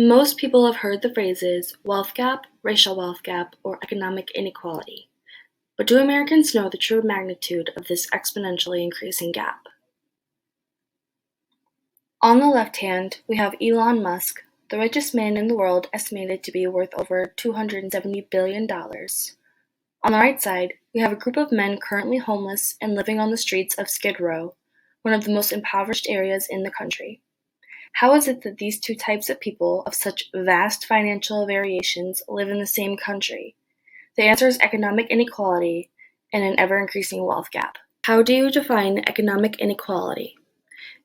Most people have heard the phrases wealth gap, racial wealth gap, or economic inequality. But do Americans know the true magnitude of this exponentially increasing gap? On the left hand, we have Elon Musk, the richest man in the world, estimated to be worth over $270 billion. On the right side, we have a group of men currently homeless and living on the streets of Skid Row, one of the most impoverished areas in the country. How is it that these two types of people of such vast financial variations live in the same country? The answer is economic inequality and an ever-increasing wealth gap. How do you define economic inequality?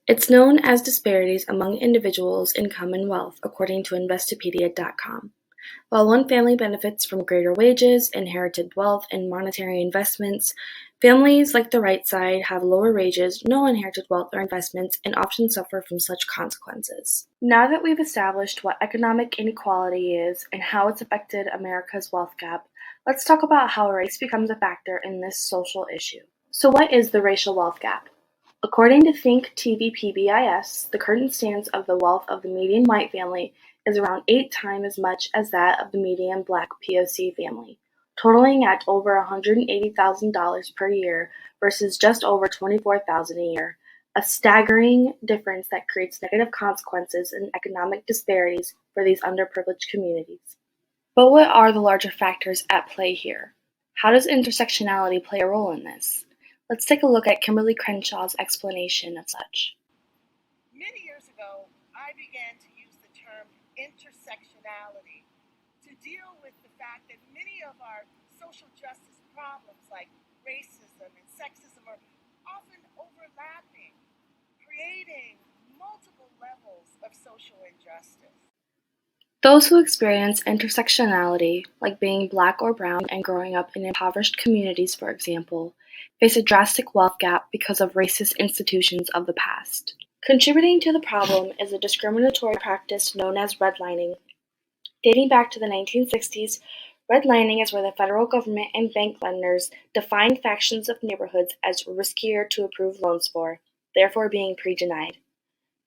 It's known as disparities among individuals' income and wealth, according to Investopedia.com. While one family benefits from greater wages, inherited wealth, and monetary investments, families like the right side have lower wages, no inherited wealth or investments, and often suffer from such consequences. Now that we've established what economic inequality is and how it's affected America's wealth gap, let's talk about how race becomes a factor in this social issue. So what is the racial wealth gap? According to Think TV PBIS, the current stance of the wealth of the median white family is around 8 times as much as that of the median Black POC family, totaling at over $180,000 per year versus just over $24,000 a year, a staggering difference that creates negative consequences and economic disparities for these underprivileged communities. But what are the larger factors at play here? How does intersectionality play a role in this? Let's take a look at Kimberly Crenshaw's explanation of such. Many years ago, I began to use the term intersectionality to deal with the fact that many of our social justice problems like racism and sexism are often overlapping, creating multiple levels of social injustice. Those who experience intersectionality, like being Black or brown and growing up in impoverished communities, for example, face a drastic wealth gap because of racist institutions of the past. Contributing to the problem is a discriminatory practice known as redlining. Dating back to the 1960s, redlining is where the federal government and bank lenders define factions of neighborhoods as riskier to approve loans for, therefore being pre-denied.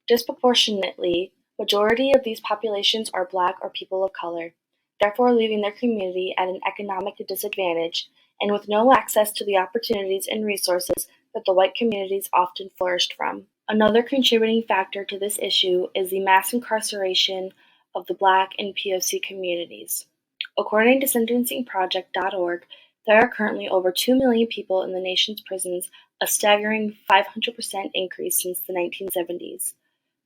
Disproportionately, majority of these populations are Black or people of color, therefore leaving their community at an economic disadvantage and with no access to the opportunities and resources that the white communities often flourished from. Another contributing factor to this issue is the mass incarceration of the Black and POC communities. According to sentencingproject.org, there are currently over 2 million people in the nation's prisons, a staggering 500% increase since the 1970s.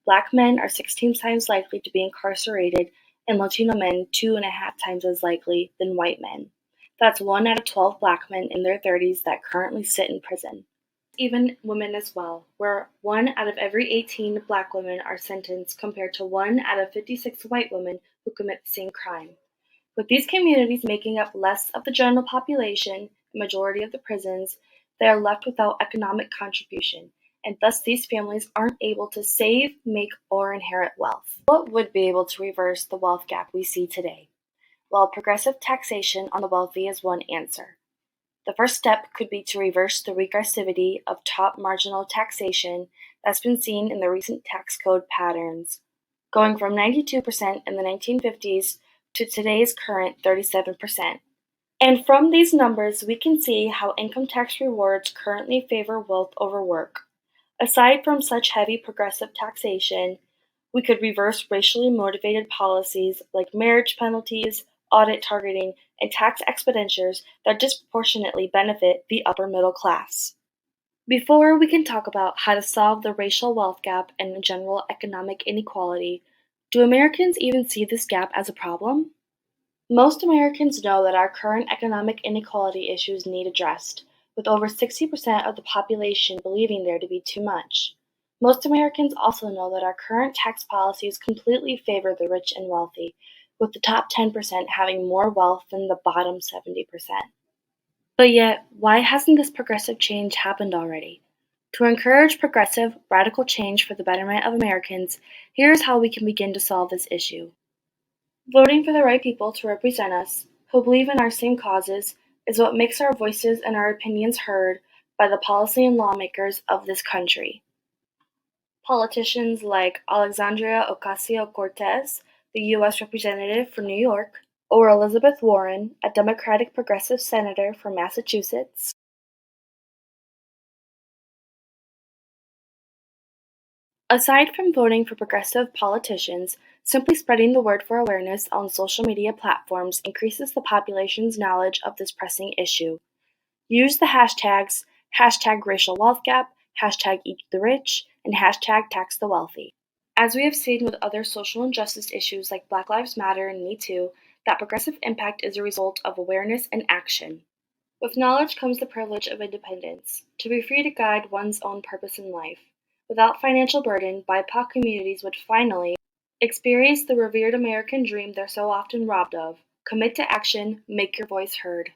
Black men are 16 times likely to be incarcerated, and Latino men 2.5 times as likely than white men. That's 1 out of 12 Black men in their 30s that currently sit in prison. Even women as well, where 1 out of every 18 Black women are sentenced compared to 1 out of 56 white women who commit the same crime. With these communities making up less of the general population, the majority of the prisons, they are left without economic contribution, and thus these families aren't able to save, make, or inherit wealth. What would be able to reverse the wealth gap we see today? Well, progressive taxation on the wealthy is one answer. The first step could be to reverse the regressivity of top marginal taxation that's been seen in the recent tax code patterns, going from 92% in the 1950s to today's current 37%. And from these numbers, we can see how income tax rewards currently favor wealth over work. Aside from such heavy progressive taxation, we could reverse racially motivated policies like marriage penalties, audit targeting, and tax expenditures that disproportionately benefit the upper middle class. Before we can talk about how to solve the racial wealth gap and general economic inequality, do Americans even see this gap as a problem? Most Americans know that our current economic inequality issues need addressed, with over 60% of the population believing there to be too much. Most Americans also know that our current tax policies completely favor the rich and wealthy, with the top 10% having more wealth than the bottom 70%. But yet, why hasn't this progressive change happened already? To encourage progressive, radical change for the betterment of Americans, here's how we can begin to solve this issue. Voting for the right people to represent us, who believe in our same causes, is what makes our voices and our opinions heard by the policy and lawmakers of this country. Politicians like Alexandria Ocasio-Cortez, the U.S. Representative for New York, or Elizabeth Warren, a Democratic progressive senator from Massachusetts. Aside from voting for progressive politicians, simply spreading the word for awareness on social media platforms increases the population's knowledge of this pressing issue. Use the hashtags #RacialWealthGap, #EatTheRich, and #TaxTheWealthy. As we have seen with other social injustice issues like Black Lives Matter and Me Too, that progressive impact is a result of awareness and action. With knowledge comes the privilege of independence, to be free to guide one's own purpose in life. Without financial burden, BIPOC communities would finally experience the revered American dream they're so often robbed of. Commit to action, make your voice heard.